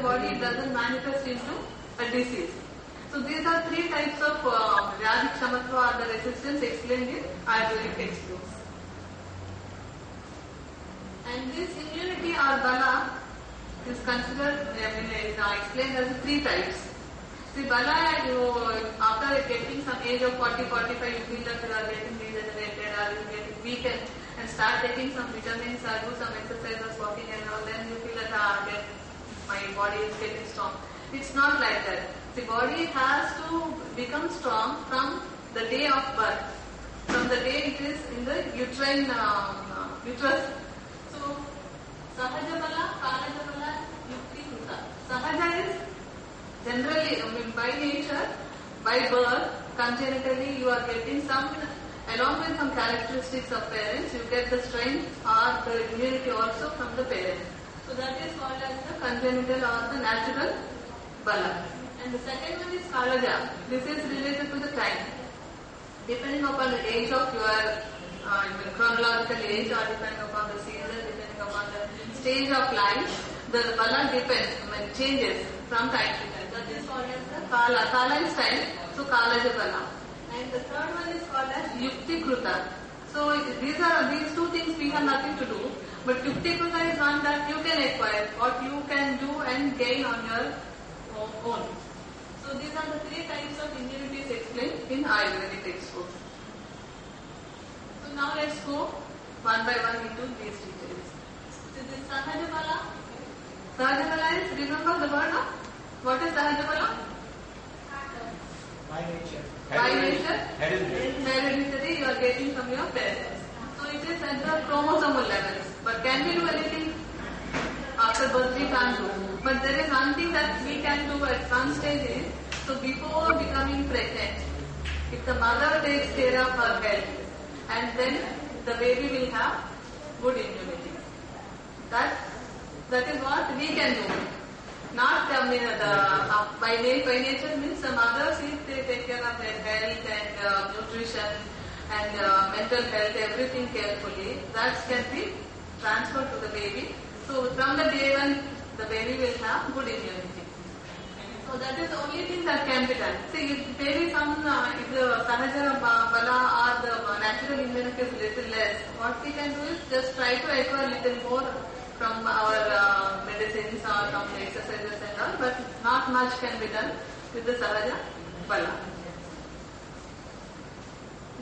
body, it doesn't manifest into a disease. So these are three types of Vyadhi Kshamatva or the resistance explained in Ayurvedic textbooks. And this immunity or Bala is considered, is explained as three types. See, Bala, after getting some age of 40, 45, you feel that you are getting degenerated or you getting weak and start taking some vitamins or do some exercises, walking and all, then you feel that my body is getting strong. It's not like that. The body has to become strong from the day of birth, from the day it is in the uterine uterus. So, Sahaja Bala, Kalaja Bala, Yukti Kruta. Sahaja is generally, by nature, by birth, congenitally you are getting some, along with some characteristics of parents, you get the strength or the immunity also from the parents. So that is called as the congenital or the natural Bala. And the second one is Kalaja. This is related to the time. Depending upon the age of your chronological age or depending upon the season, depending upon the stage of life, the Bala depends, changes from time to time. That is called as the Kala. Kala is time, so Kalaja Bala. And the third one is called as Yukti Kruta. So these two things we have nothing to do. But Yukti Kruta is one that you can acquire, what you can do and gain on your own. So these are the three types of immunities explained in Ayurvedic textbooks. So now let's go one by one into these details. So this Sahaja Bala. Sahaja Bala is, remember the word now? What is Sahaja Bala? By nature. By nature? Hereditary. You are getting from your parents. So it is at the chromosomal levels. But can we do anything? After birth we can't do. But there is one thing that we can do at some stage is, so before becoming pregnant, if the mother takes care of her health, and then the baby will have good immunity. That is what we can do. Not by nature means the mothers, if they take care of their health and nutrition and mental health, everything carefully, that can be transferred to the baby. So from the day when the baby will have good immunity. So that is the only thing that can be done. See, if maybe if the Sahaja Bala or the natural immunity is little less, what we can do is just try to acquire little more from our medicines or from the exercises and all, but not much can be done with the Sahaja Bala.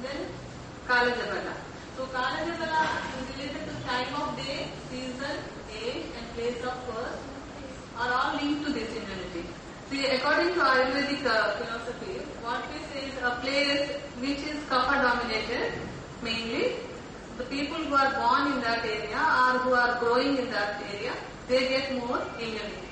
Then Kalaja Bala. So Kalaja Bala is related to time of day, season, age and place of birth are all linked to this immunity. See, according to Ayurvedic philosophy, what we say is a place which is Kapha dominated, mainly the people who are born in that area or who are growing in that area, they get more immunity.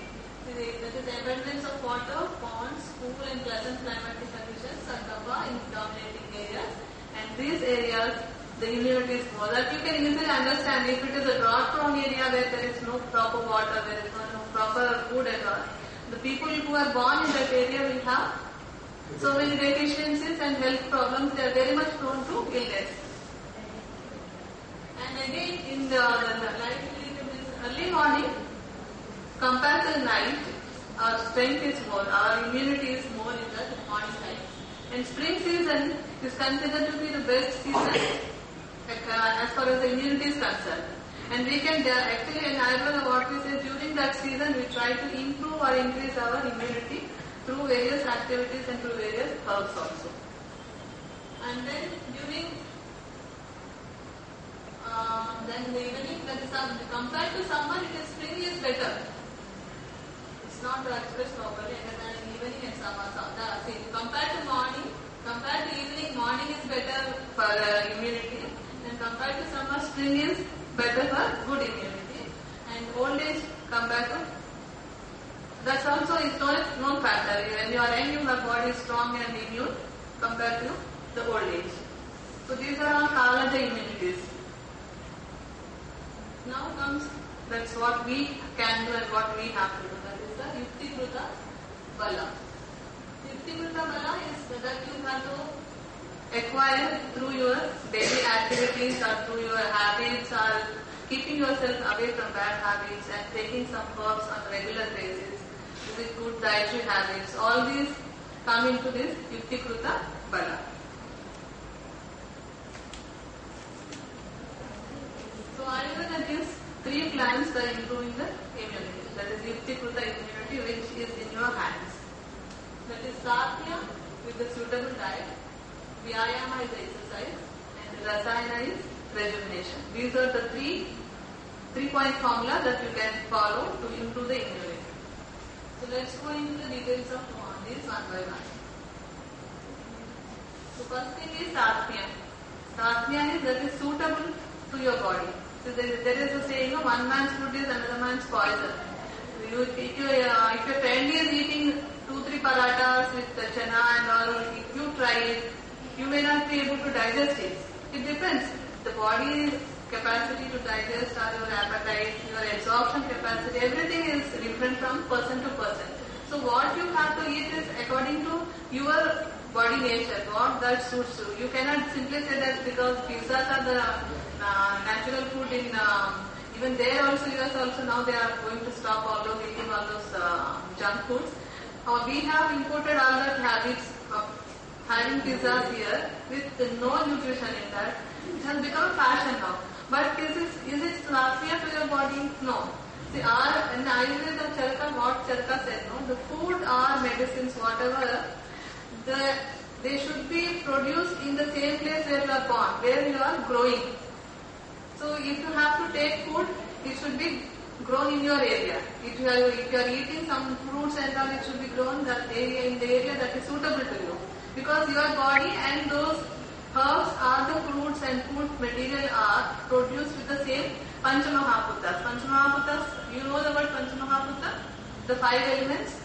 See, that is abundance of water, ponds, cool and pleasant climatic conditions are Kapha in dominating areas, and these areas the immunity is more. That you can easily understand. If it is a drought-prone area where there is no proper water, there is no proper food and all, the people who are born in that area will have so many deficiencies and health problems. They are very much prone to illness. And again, in the light early morning compared to night, our strength is more, our immunity is more in the morning time. And spring season is considered to be the best season as far as the immunity is concerned. And we can actually in Ayurveda what we say during that season we try to improve or increase our immunity through various activities and through various herbs also. And then during then the evening, that is compared to summer, it is spring is better. It's not expressed properly than evening and summer. See, compared to morning, compared to evening, morning is better for immunity, and compared to summer, spring is better for good immunity, and old age compared to that's also is no factor. When you are young, your body is strong and immune compared to the old age. So these are all Kalaja immunities. Now comes that's what we can do and what we have to do. That is the Yukti Kruta Bala. Yukti Kruta Bala is that you have to acquire through your daily activities or through your habits or keeping yourself away from bad habits and taking some herbs on a regular basis dietary habits, all these come into this Yuktikruta Bala. So Ayurveda gives 3 plans for improving the immunity. That is Yuktikruta immunity, which is in your hands. That is Sathya with the suitable diet, Vyayama is exercise, and Rasayana is rejuvenation. These are the 3-point formula that you can follow to improve the immunity. So let's go into the details of these one by one. So first thing is Sathya. Sathya is that is suitable to your body. So there is a saying, one man's food is another man's poison. If your friend is eating 2-3 parathas with chana and all, if you try it, you may not be able to digest it. It depends. The body's capacity to digest or your appetite, your absorption capacity, everything is different from person to person. So what you have to eat is according to your body nature, what that suits you. You cannot simply say that because pizzas are the natural food in even there also, US also, now they are going to stop all those eating all those junk foods. We have imported all that habits of having pizzas here with no nutrition in that. It has become a fashion now. But is it Sathya to your body? No. See, in Ayurveda Charaka, what Charaka said, no, the food or medicines, whatever, they should be produced in the same place where you are born, where you are growing. So if you have to take food, it should be grown in your area. If you are eating some fruits and all, it should be grown in the area that is suitable to you. Because your body and those herbs or the fruits and food material are produced with the same Panchamahabhutas. Panchamahabhutas, you know the word Panchamahabhuta? The 5 elements?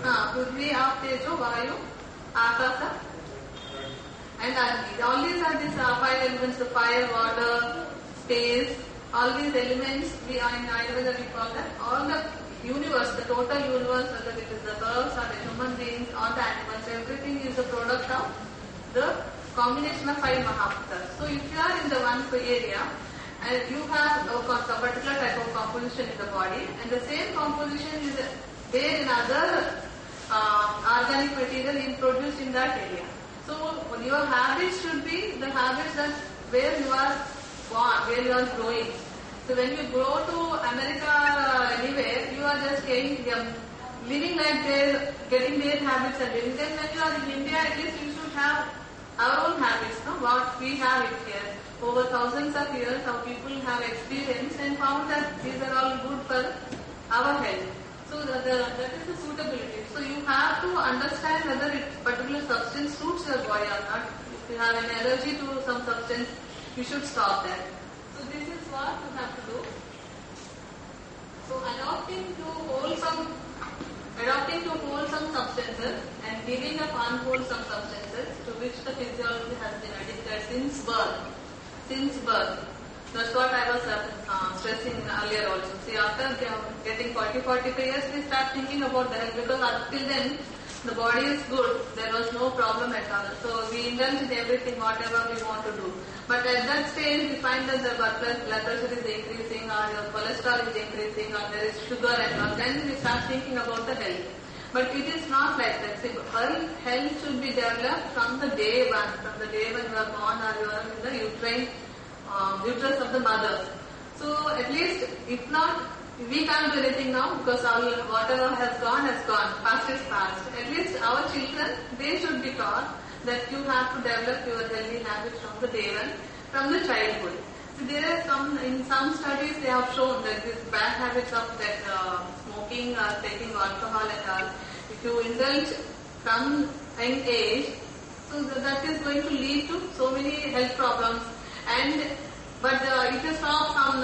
Prithvi, Aap, Tejo, Vayu, Akasa, and Agni. All these are these 5 elements, the fire, water, space, all these elements, in Ayurveda we call that, all the universe, the total universe, whether it is the herbs or the human beings or the animals, everything is a product of the combination of 5 Mahabhutas. So if you are in the one area and you have a particular type of composition in the body, and the same composition is there in other organic material produced in that area. So your habits should be the habits that where you are born, where you are growing. So when you go to America or anywhere, you are just living like they're getting their habits and living. Then when you are in India, at least you should have our own habits, no? What we have it here. Over thousands of years, our people have experienced and found that these are all good for our health. So that is the suitability. So you have to understand whether a particular substance suits your body or not. If you have an allergy to some substance, you should stop that. So this is what you have to do. So adopting to wholesome substances and giving up unwholesome substances to which the physiology has been addicted since birth. That's what I was stressing earlier also. See, after getting 40-45 years, we start thinking about the health because until then, the body is good. There was no problem at all. So we indulge in everything, whatever we want to do. But at that stage, we find that the blood pressure is increasing or your cholesterol is increasing or there is sugar and all. Then we start thinking about the health. But it is not like that. See, health should be developed from the day one. From the day when you are born or you are in the uterus of the mother. So at least, if not, we can't do anything now because whatever has gone, past is past. At least our children, they should be taught that you have to develop your healthy habits from the day one, from the childhood. So there are in some studies they have shown that these bad habits of smoking or taking alcohol and all, if you indulge from young age, so that is going to lead to so many health problems. But if you stop some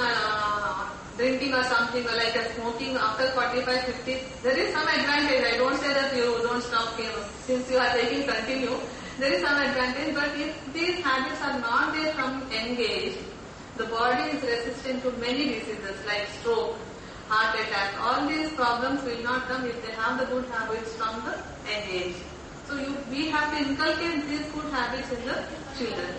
drinking or something like smoking after 45-50, there is some advantage. I don't say that you don't stop since you are taking continue. There is some advantage, but if these habits are not there from young age, the body is resistant to many diseases like stroke, heart attack. All these problems will not come if they have the good habits from the young age. So we have to inculcate these good habits in the children.